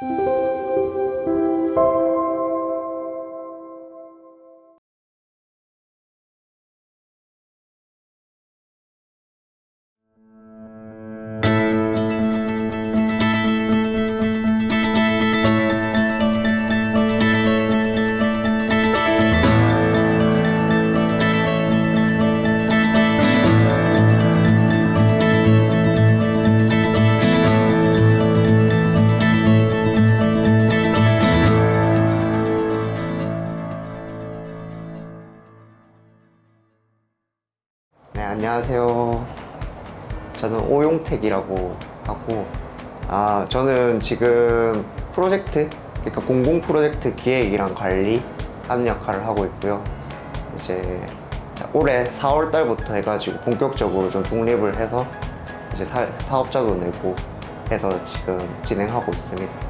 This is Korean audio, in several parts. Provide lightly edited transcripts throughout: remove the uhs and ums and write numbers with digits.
네, 안녕하세요. 저는 오용택이라고 하고, 저는 지금 프로젝트, 그러니까 공공 프로젝트 기획이랑 관리 하는 역할을 하고 있고요. 이제 올해 4월 달부터 해가지고 본격적으로 좀 독립을 해서 이제 사업자도 내고 해서 지금 진행하고 있습니다.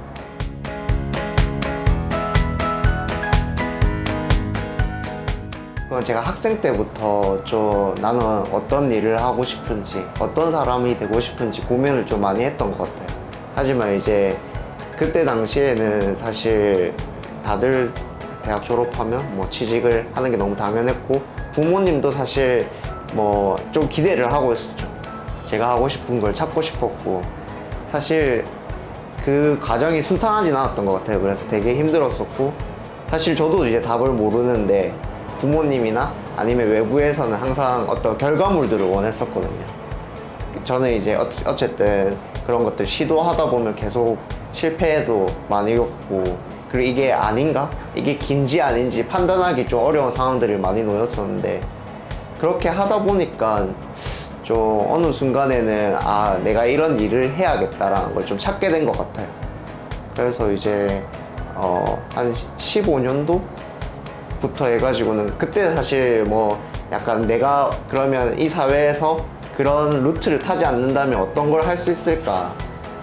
그건 제가 학생 때부터 좀 나는 어떤 일을 하고 싶은지, 어떤 사람이 되고 싶은지 고민을 좀 많이 했던 것 같아요. 하지만 이제 그때 당시에는 사실 다들 대학 졸업하면 뭐 취직을 하는 게 너무 당연했고, 부모님도 사실 뭐 좀 기대를 하고 있었죠. 제가 하고 싶은 걸 찾고 싶었고, 사실 그 과정이 순탄하진 않았던 것 같아요. 그래서 되게 힘들었었고, 사실 저도 이제 답을 모르는데 부모님이나 아니면 외부에서는 항상 어떤 결과물들을 원했었거든요. 저는 이제 어쨌든 그런 것들 시도하다 보면 계속 실패해도 많이 겪고, 그리고 이게 아닌가? 이게 긴지 아닌지 판단하기 좀 어려운 상황들이 많이 놓였었는데, 그렇게 하다 보니까 좀 어느 순간에는 내가 이런 일을 해야겠다라는 걸 좀 찾게 된 것 같아요. 그래서 이제 한 15년도? 부터 해가지고는 그때 사실 뭐 약간 내가 그러면 이 사회에서 그런 루트를 타지 않는다면 어떤 걸 할 수 있을까,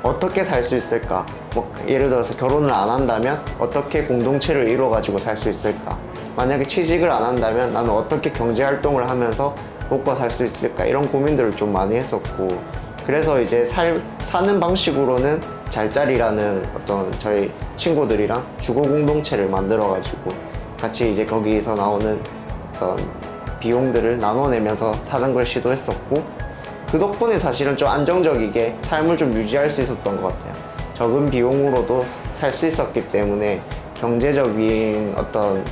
어떻게 살 수 있을까, 뭐 예를 들어서 결혼을 안 한다면 어떻게 공동체를 이루어 가지고 살 수 있을까, 만약에 취직을 안 한다면 나는 어떻게 경제 활동을 하면서 먹고 살 수 있을까, 이런 고민들을 좀 많이 했었고, 그래서 이제 사는 방식으로는 잘자리라는 어떤 저희 친구들이랑 주거 공동체를 만들어 가지고 같이 이제 거기서 나오는 어떤 비용들을 나눠내면서 사는 걸 시도했었고, 그 덕분에 사실은 좀 안정적이게 삶을 좀 유지할 수 있었던 것 같아요. 적은 비용으로도 살 수 있었기 때문에 경제적인 어떤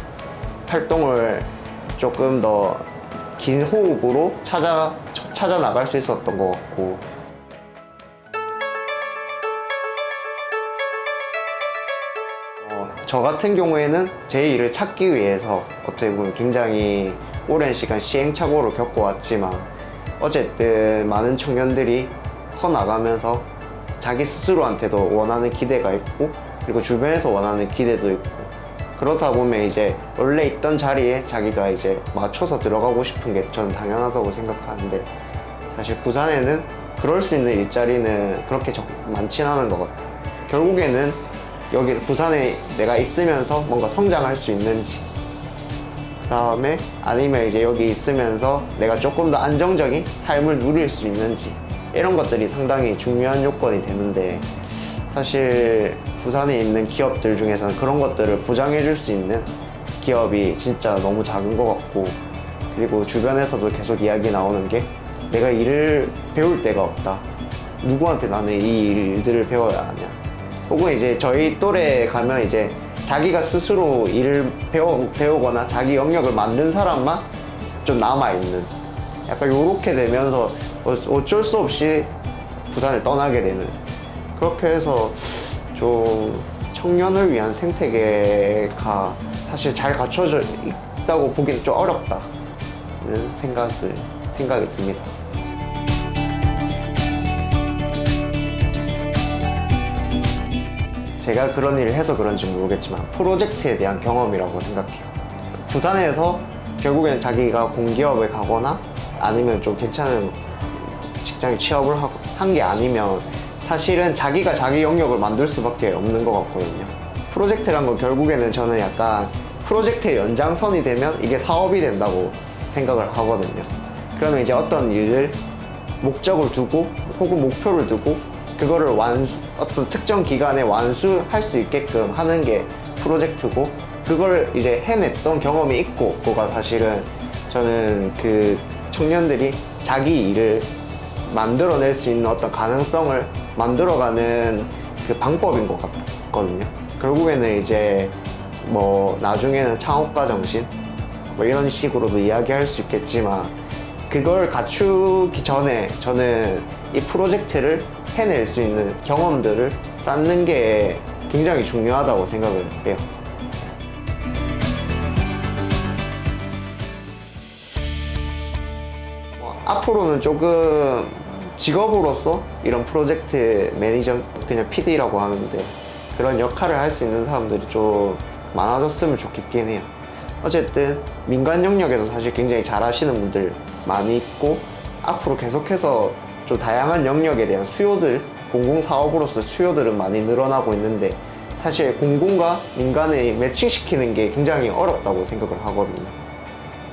활동을 조금 더 긴 호흡으로 찾아 나갈 수 있었던 것 같고, 저 같은 경우에는 제 일을 찾기 위해서 어떻게 보면 굉장히 오랜 시간 시행착오를 겪어왔지만, 어쨌든 많은 청년들이 커나가면서 자기 스스로한테도 원하는 기대가 있고, 그리고 주변에서 원하는 기대도 있고, 그러다 보면 이제 원래 있던 자리에 자기가 이제 맞춰서 들어가고 싶은 게 저는 당연하다고 생각하는데, 사실 부산에는 그럴 수 있는 일자리는 그렇게 많진 않은 것 같아요. 결국에는 여기 부산에 내가 있으면서 뭔가 성장할 수 있는지, 그 다음에 아니면 이제 여기 있으면서 내가 조금 더 안정적인 삶을 누릴 수 있는지, 이런 것들이 상당히 중요한 요건이 되는데, 사실 부산에 있는 기업들 중에서는 그런 것들을 보장해 줄 수 있는 기업이 진짜 너무 작은 것 같고, 그리고 주변에서도 계속 이야기 나오는 게 내가 일을 배울 데가 없다, 누구한테 나는 이 일들을 배워야 하냐, 혹은 이제 저희 또래에 가면 이제 자기가 스스로 일을 배우거나 자기 영역을 만든 사람만 좀 남아있는, 약간 요렇게 되면서 어쩔 수 없이 부산을 떠나게 되는, 그렇게 해서 좀 청년을 위한 생태계가 사실 잘 갖춰져 있다고 보기는 좀 어렵다는 생각이 듭니다. 제가 그런 일을 해서 그런지 모르겠지만 프로젝트에 대한 경험이라고 생각해요. 부산에서 결국엔 자기가 공기업에 가거나 아니면 좀 괜찮은 직장에 취업을 한 게 아니면 사실은 자기가 자기 영역을 만들 수밖에 없는 것 같거든요. 프로젝트란 건 결국에는 저는 약간 프로젝트의 연장선이 되면 이게 사업이 된다고 생각을 하거든요. 그러면 이제 어떤 일을 목적을 두고 혹은 목표를 두고 그거를 어떤 특정 기간에 완수할 수 있게끔 하는 게 프로젝트고, 그걸 이제 해냈던 경험이 있고, 그거가 사실은 저는 그 청년들이 자기 일을 만들어낼 수 있는 어떤 가능성을 만들어가는 그 방법인 것 같거든요. 결국에는 이제 뭐 나중에는 창업가 정신 뭐 이런 식으로도 이야기할 수 있겠지만, 그걸 갖추기 전에 저는 이 프로젝트를 해낼 수 있는 경험들을 쌓는 게 굉장히 중요하다고 생각을 해요. 앞으로는 조금 직업으로서 이런 프로젝트 매니저, 그냥 PD라고 하는데, 그런 역할을 할 수 있는 사람들이 좀 많아졌으면 좋겠긴 해요. 어쨌든 민간 영역에서 사실 굉장히 잘하시는 분들 많이 있고, 앞으로 계속해서 좀 다양한 영역에 대한 수요들, 공공사업으로서 수요들은 많이 늘어나고 있는데, 사실 공공과 민간을 매칭시키는 게 굉장히 어렵다고 생각을 하거든요.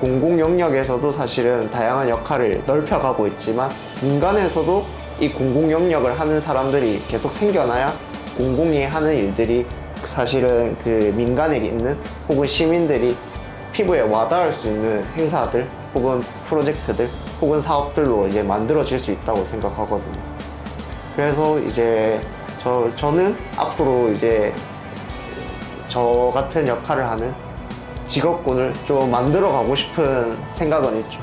공공 영역에서도 사실은 다양한 역할을 넓혀가고 있지만, 민간에서도 이 공공 영역을 하는 사람들이 계속 생겨나야 공공이 하는 일들이 사실은 그 민간에 있는 혹은 시민들이 피부에 와닿을 수 있는 행사들 혹은 프로젝트들 혹은 사업들로 이제 만들어질 수 있다고 생각하거든요. 그래서 이제 저는 앞으로 이제 저 같은 역할을 하는 직업군을 좀 만들어 가고 싶은 생각은 있죠.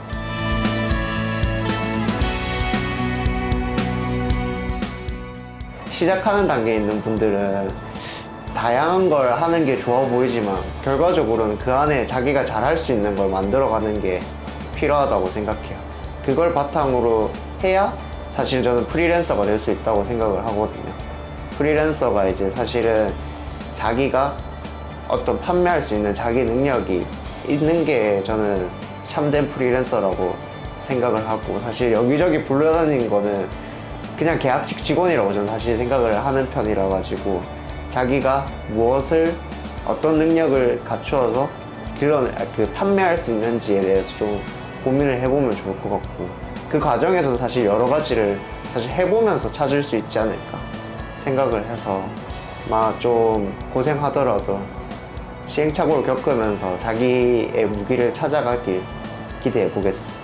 시작하는 단계에 있는 분들은 다양한 걸 하는 게 좋아 보이지만, 결과적으로는 그 안에 자기가 잘할 수 있는 걸 만들어 가는 게 필요하다고 생각해요. 그걸 바탕으로 해야 사실 저는 프리랜서가 될 수 있다고 생각을 하거든요. 프리랜서가 이제 사실은 자기가 어떤 판매할 수 있는 자기 능력이 있는 게 저는 참된 프리랜서라고 생각을 하고, 사실 여기저기 불러다니는 거는 그냥 계약직 직원이라고 저는 사실 생각을 하는 편이라 가지고, 자기가 무엇을 어떤 능력을 갖추어서 판매할 수 있는지에 대해서 좀 고민을 해보면 좋을 것 같고, 그 과정에서 사실 여러 가지를 사실 해보면서 찾을 수 있지 않을까 생각을 해서, 막 좀 고생하더라도 시행착오를 겪으면서 자기의 무기를 찾아가길 기대해 보겠습니다.